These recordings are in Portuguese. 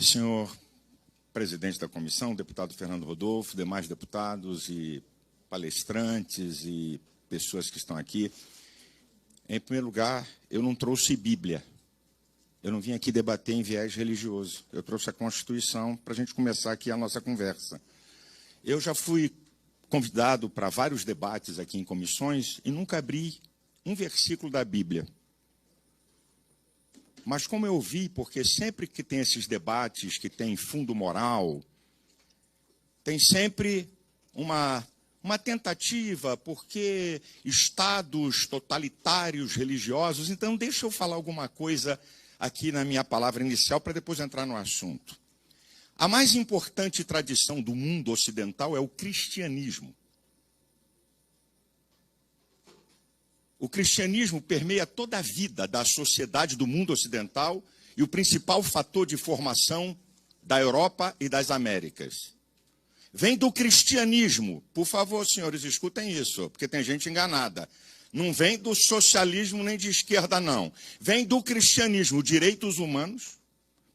Senhor presidente da comissão, deputado Fernando Rodolfo, demais deputados e palestrantes e pessoas que estão aqui. Em primeiro lugar, eu não trouxe Bíblia. Eu não vim aqui debater em viés religioso. Eu trouxe a Constituição para a gente começar aqui a nossa conversa. Eu já fui convidado para vários debates aqui em comissões e nunca abri um versículo da Bíblia. Mas como eu vi, porque sempre que tem esses debates que tem fundo moral, tem sempre uma tentativa, porque estados totalitários, religiosos. Então, deixa eu falar alguma coisa aqui na minha palavra inicial, para depois entrar no assunto. A mais importante tradição do mundo ocidental é o cristianismo. O cristianismo permeia toda a vida da sociedade do mundo ocidental e o principal fator de formação da Europa e das Américas. Vem do cristianismo. Por favor, senhores, escutem isso, porque tem gente enganada. Não vem do socialismo nem de esquerda, não. Vem do cristianismo, direitos humanos,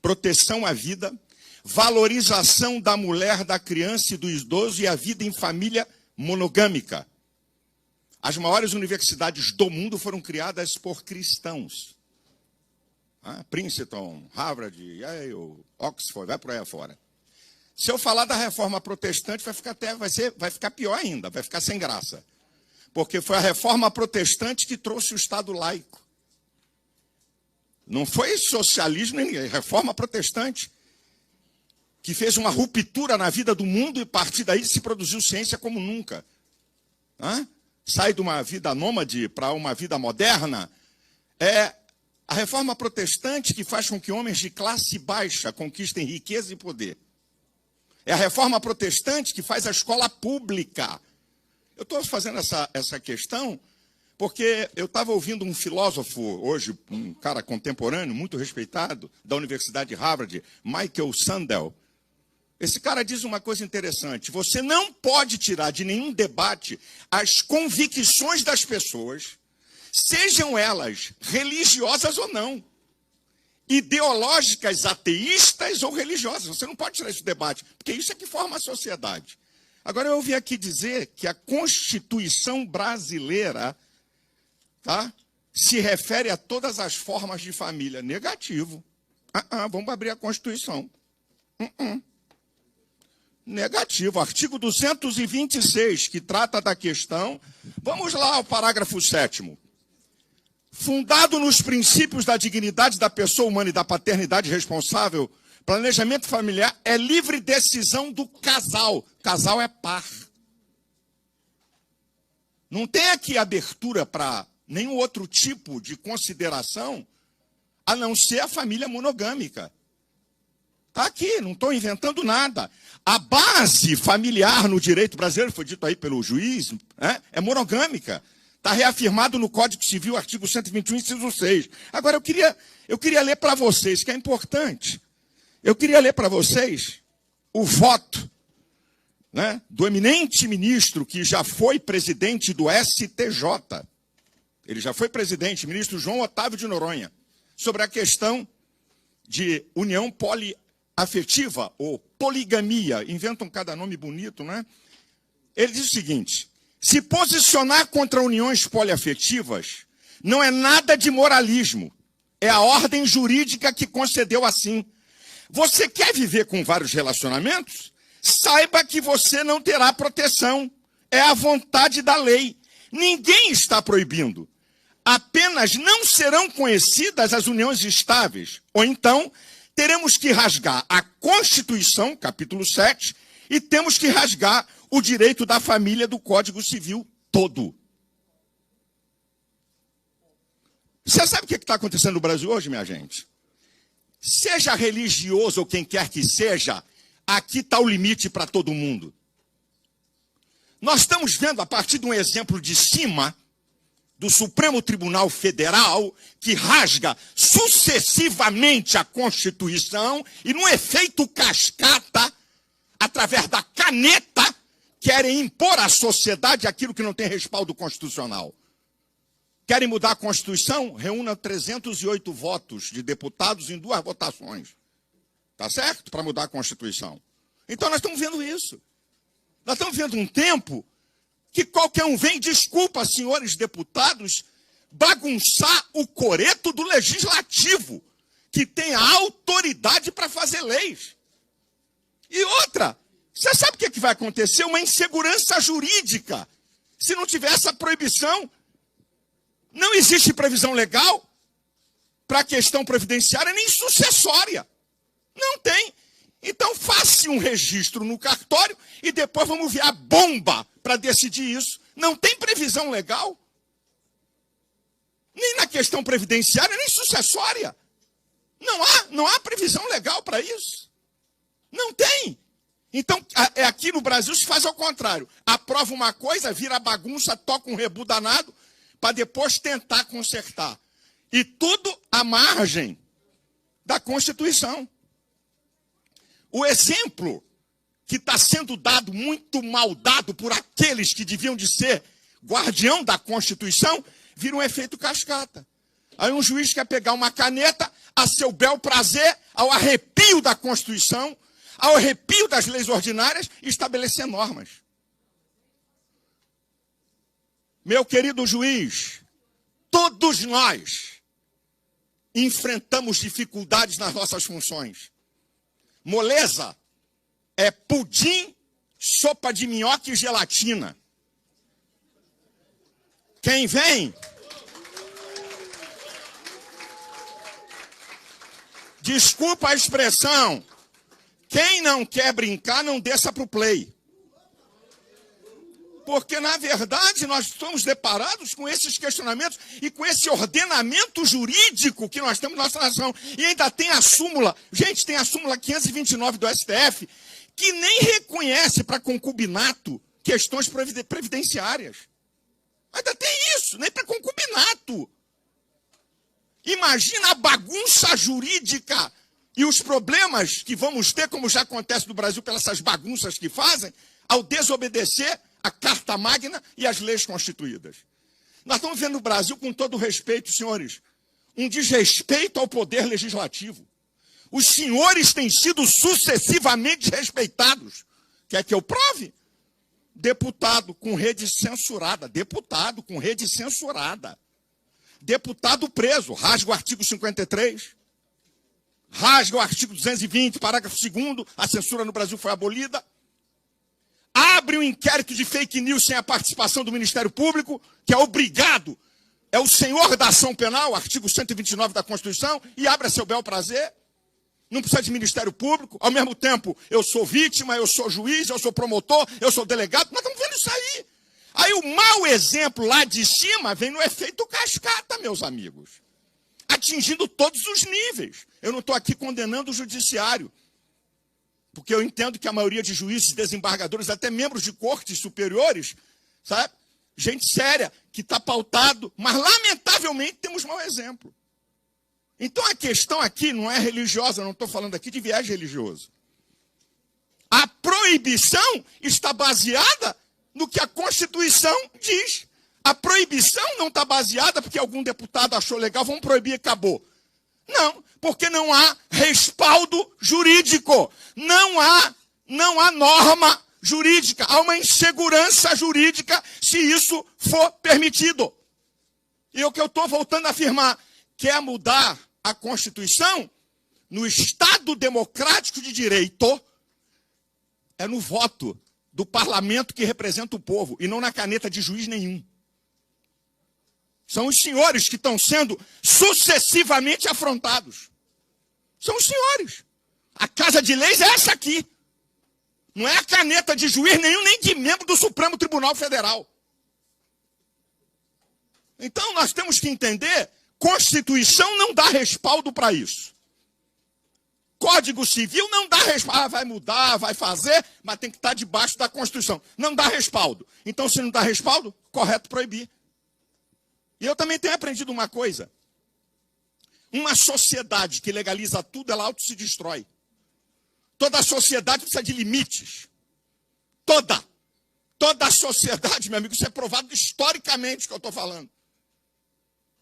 proteção à vida, valorização da mulher, da criança e do idoso e a vida em família monogâmica. As maiores universidades do mundo foram criadas por cristãos. Princeton, Harvard, Yale, Oxford, vai por aí afora. Se eu falar da reforma protestante, vai ficar pior ainda, vai ficar sem graça. Porque foi a reforma protestante que trouxe o Estado laico. Não foi socialismo, nem reforma protestante, que fez uma ruptura na vida do mundo e a partir daí se produziu ciência como nunca. Sai de uma vida nômade para uma vida moderna. É a reforma protestante que faz com que homens de classe baixa conquistem riqueza e poder. É a reforma protestante que faz a escola pública. Eu estou fazendo essa questão porque eu estava ouvindo um filósofo hoje, um cara contemporâneo, muito respeitado, da Universidade de Harvard, Michael Sandel. Esse cara diz uma coisa interessante: você não pode tirar de nenhum debate as convicções das pessoas, sejam elas religiosas ou não, ideológicas, ateístas ou religiosas. Você não pode tirar esse debate, porque isso é que forma a sociedade. Agora, eu ouvi aqui dizer que a Constituição brasileira se refere a todas as formas de família. Negativo. Vamos abrir a Constituição. Negativo. Artigo 226, que trata da questão. Vamos lá ao parágrafo 7º. Fundado nos princípios da dignidade da pessoa humana e da paternidade responsável, planejamento familiar é livre decisão do casal. Casal é par. Não tem aqui abertura para nenhum outro tipo de consideração, a não ser a família monogâmica. Está aqui, não estou inventando nada. A base familiar no direito brasileiro, foi dito aí pelo juiz, é monogâmica. Está reafirmado no Código Civil, artigo 121, inciso 6. Agora, eu queria ler para vocês, que é importante. Eu queria ler para vocês o voto do eminente ministro que já foi presidente do STJ. Ele já foi presidente, ministro João Otávio de Noronha, sobre a questão de união poliafetiva ou poligamia. Inventam cada nome bonito, né? Ele diz o seguinte: se posicionar contra uniões poliafetivas não é nada de moralismo. É a ordem jurídica que concedeu assim. Você quer viver com vários relacionamentos? Saiba que você não terá proteção. É a vontade da lei. Ninguém está proibindo. Apenas não serão conhecidas as uniões estáveis. Ou então, teremos que rasgar a Constituição, capítulo 7, e temos que rasgar o direito da família do Código Civil todo. Você sabe o que está acontecendo no Brasil hoje, minha gente? Seja religioso ou quem quer que seja, aqui está o limite para todo mundo. Nós estamos vendo, a partir de um exemplo de cima, do Supremo Tribunal Federal, que rasga sucessivamente a Constituição e, num efeito cascata, através da caneta, querem impor à sociedade aquilo que não tem respaldo constitucional. Querem mudar a Constituição? Reúna 308 votos de deputados em 2 votações. tá certo? Para mudar a Constituição. Então nós estamos vendo isso. Nós estamos vendo um tempo que qualquer um vem, desculpa, senhores deputados, bagunçar o coreto do legislativo, que tem a autoridade para fazer leis. E outra, você sabe o que vai acontecer? Uma insegurança jurídica. Se não tiver essa proibição, não existe previsão legal para a questão previdenciária nem sucessória. Não tem. Então, faça um registro no cartório e depois vamos ver a bomba para decidir isso. Não tem previsão legal. Nem na questão previdenciária, nem sucessória. Não há previsão legal para isso. Não tem. Então, aqui no Brasil se faz ao contrário. Aprova uma coisa, vira bagunça, toca um rebu danado, para depois tentar consertar. E tudo à margem da Constituição. O exemplo que está sendo dado, muito mal dado por aqueles que deviam de ser guardião da Constituição, vira um efeito cascata. Aí um juiz quer pegar uma caneta a seu bel prazer, ao arrepio da Constituição, ao arrepio das leis ordinárias, e estabelecer normas. Meu querido juiz, todos nós enfrentamos dificuldades nas nossas funções. Moleza é pudim, sopa de minhoca e gelatina. Quem vem? Desculpa a expressão. Quem não quer brincar, não desça para o play. Porque, na verdade, nós estamos deparados com esses questionamentos e com esse ordenamento jurídico que nós temos na nossa nação. E ainda tem a súmula, gente, tem a súmula 529 do STF, que nem reconhece para concubinato questões previdenciárias. Ainda tem isso, nem para concubinato. Imagina a bagunça jurídica e os problemas que vamos ter, como já acontece no Brasil, pelas essas bagunças que fazem, ao desobedecer a Carta Magna e as leis constituídas. Nós estamos vendo no Brasil, com todo respeito, senhores, um desrespeito ao poder legislativo. Os senhores têm sido sucessivamente desrespeitados. Quer que eu prove? Deputado com rede censurada. Deputado com rede censurada. Deputado preso. Rasga o artigo 53. Rasga o artigo 220, parágrafo 2º. A censura no Brasil foi abolida. Abre um inquérito de fake news sem a participação do Ministério Público, que é obrigado, é o senhor da ação penal, artigo 129 da Constituição, e abre a seu bel prazer. Não precisa de Ministério Público. Ao mesmo tempo, eu sou vítima, eu sou juiz, eu sou promotor, eu sou delegado. Nós estamos vendo isso aí. Aí o mau exemplo lá de cima vem no efeito cascata, meus amigos. Atingindo todos os níveis. Eu não estou aqui condenando o judiciário. Porque eu entendo que a maioria de juízes, desembargadores, até membros de cortes superiores, sabe? Gente séria, que está pautado, mas lamentavelmente temos mau exemplo. Então a questão aqui não é religiosa, eu não estou falando aqui de viés religioso. A proibição está baseada no que a Constituição diz. A proibição não está baseada porque algum deputado achou legal, vamos proibir e acabou. Não, porque não há respaldo jurídico. Não há norma jurídica. Há uma insegurança jurídica se isso for permitido. E o que eu estou voltando a afirmar, quer mudar a Constituição? No Estado democrático de direito, é no voto do parlamento que representa o povo, e não na caneta de juiz nenhum. São os senhores que estão sendo sucessivamente afrontados. São os senhores. A casa de leis é essa aqui. Não é a caneta de juiz nenhum, nem de membro do Supremo Tribunal Federal. Então nós temos que entender, Constituição não dá respaldo para isso. Código Civil não dá respaldo. Ah, vai mudar, vai fazer, mas tem que estar debaixo da Constituição. Não dá respaldo. Então, se não dá respaldo, correto proibir. E eu também tenho aprendido uma coisa. Uma sociedade que legaliza tudo, ela auto se destrói. Toda sociedade precisa de limites. Toda. Toda a sociedade, meu amigo, isso é provado historicamente que eu estou falando.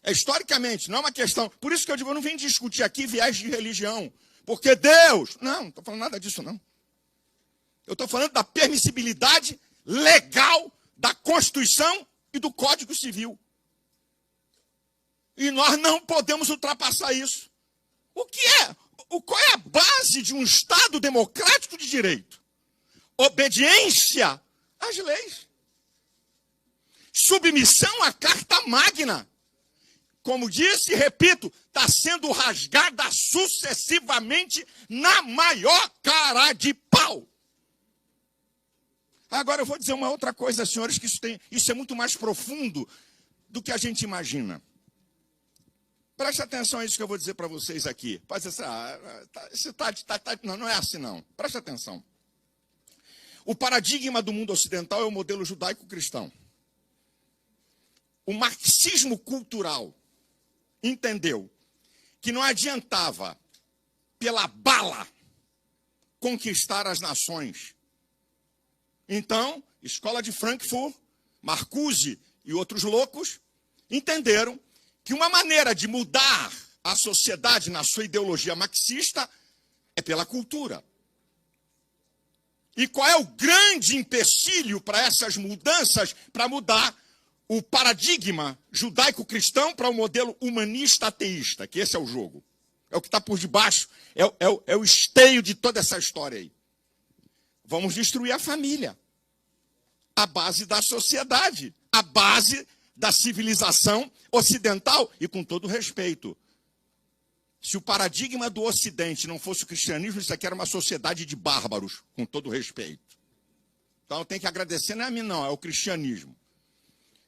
É historicamente, não é uma questão. Por isso que eu digo, eu não venho discutir aqui viés de religião. porque Deus... Não estou falando nada disso, não. Eu estou falando da permissibilidade legal da Constituição e do Código Civil. E nós não podemos ultrapassar isso. Qual é a base de um Estado democrático de direito? Obediência às leis. Submissão à Carta Magna. Como disse e repito, está sendo rasgada sucessivamente na maior cara de pau. Agora eu vou dizer uma outra coisa, senhores, que isso é muito mais profundo do que a gente imagina. Preste atenção a isso que eu vou dizer para vocês aqui. Pode ser, não é assim não. Preste atenção. O paradigma do mundo ocidental é o modelo judaico-cristão. O marxismo cultural entendeu que não adiantava, pela bala, conquistar as nações. Então, Escola de Frankfurt, Marcuse e outros loucos entenderam que uma maneira de mudar a sociedade na sua ideologia marxista é pela cultura. E qual é o grande empecilho para essas mudanças, para mudar o paradigma judaico-cristão para o modelo humanista-ateísta, que esse é o jogo. É o que está por debaixo, é o esteio de toda essa história aí. Vamos destruir a família, a base da sociedade, a base da civilização ocidental. E com todo respeito, se o paradigma do Ocidente não fosse o cristianismo, isso aqui era uma sociedade de bárbaros, com todo respeito. Então eu tenho que agradecer, não é a mim não, é o cristianismo.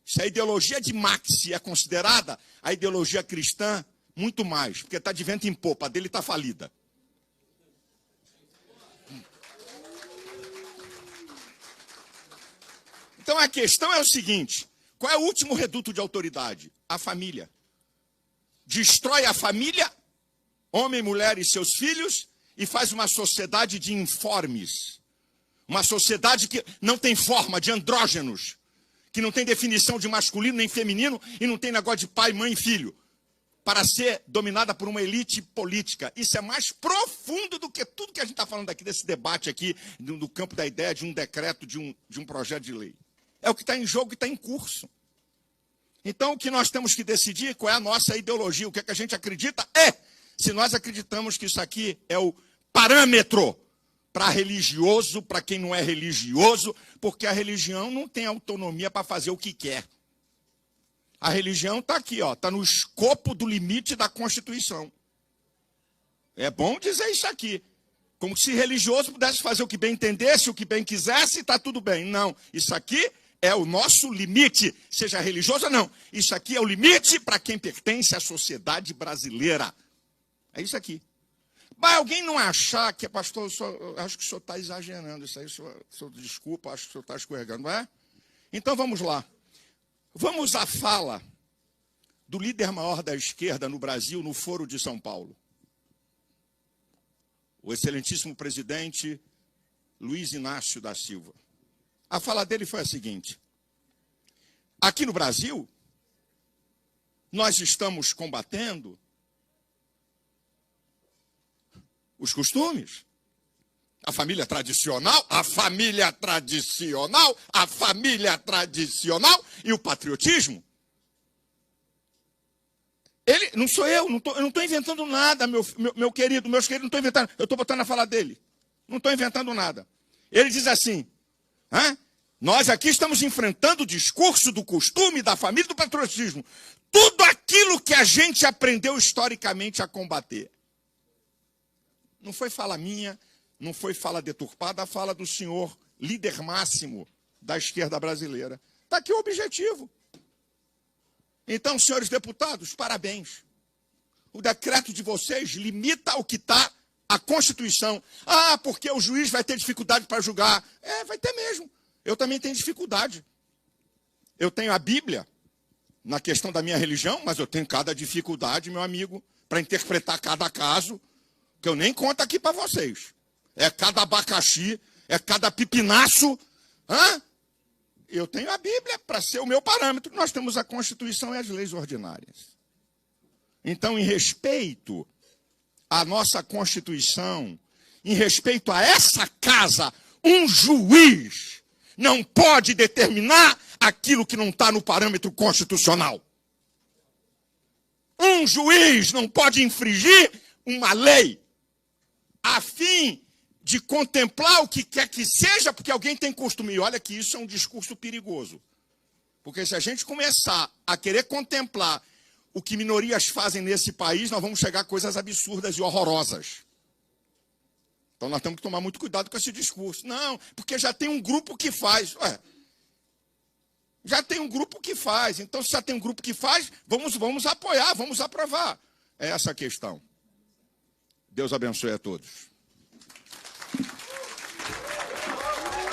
Se a ideologia de Marx é considerada, a ideologia cristã, muito mais, porque está de vento em popa, a dele está falida. Então a questão é o seguinte, qual é o último reduto de autoridade? A família. Destrói a família, homem, mulher e seus filhos, e faz uma sociedade de informes. Uma sociedade que não tem forma, de andrógenos, que não tem definição de masculino nem feminino, e não tem negócio de pai, mãe e filho, para ser dominada por uma elite política. Isso é mais profundo do que tudo que a gente está falando aqui, desse debate aqui, do campo da ideia de um decreto, de um projeto de lei. É o que está em jogo e está em curso. Então, o que nós temos que decidir, qual é a nossa ideologia, o que é que a gente acredita, se nós acreditamos que isso aqui é o parâmetro para religioso, para quem não é religioso, porque a religião não tem autonomia para fazer o que quer. A religião está aqui, está no escopo do limite da Constituição. É bom dizer isso aqui. Como se religioso pudesse fazer o que bem entendesse, o que bem quisesse, está tudo bem. Não, isso aqui é o nosso limite, seja religioso ou não. Isso aqui é o limite para quem pertence à sociedade brasileira. É isso aqui. Mas alguém não achar que, pastor, acho que o senhor está exagerando isso aí, desculpa, acho que o senhor está escorregando, não é? Então vamos lá. Vamos à fala do líder maior da esquerda no Brasil, no Foro de São Paulo. O excelentíssimo presidente Luiz Inácio da Silva. A fala dele foi a seguinte: aqui no Brasil, nós estamos combatendo os costumes, a família tradicional e o patriotismo. Ele, não sou eu não estou inventando nada, meu querido, meus queridos, não estou inventando, eu estou botando a fala dele. Não estou inventando nada. Ele diz assim, nós aqui estamos enfrentando o discurso do costume, da família e do patriotismo. Tudo aquilo que a gente aprendeu historicamente a combater. Não foi fala minha, não foi fala deturpada, a fala do senhor líder máximo da esquerda brasileira. Está aqui o objetivo. Então, senhores deputados, parabéns. O decreto de vocês limita o que está a Constituição. Porque o juiz vai ter dificuldade para julgar. Vai ter mesmo. Eu também tenho dificuldade. Eu tenho a Bíblia na questão da minha religião, mas eu tenho cada dificuldade, meu amigo, para interpretar cada caso, que eu nem conto aqui para vocês. É cada abacaxi, é cada pipinaço. Eu tenho a Bíblia para ser o meu parâmetro. Nós temos a Constituição e as leis ordinárias. Então, em respeito a nossa Constituição, em respeito a essa casa, um juiz não pode determinar aquilo que não está no parâmetro constitucional. Um juiz não pode infringir uma lei a fim de contemplar o que quer que seja, porque alguém tem costume. E olha que isso é um discurso perigoso. Porque se a gente começar a querer contemplar o que minorias fazem nesse país, nós vamos chegar a coisas absurdas e horrorosas. Então nós temos que tomar muito cuidado com esse discurso. Não, porque já tem um grupo que faz. Já tem um grupo que faz. Então, se já tem um grupo que faz, vamos apoiar, vamos aprovar. É essa a questão. Deus abençoe a todos.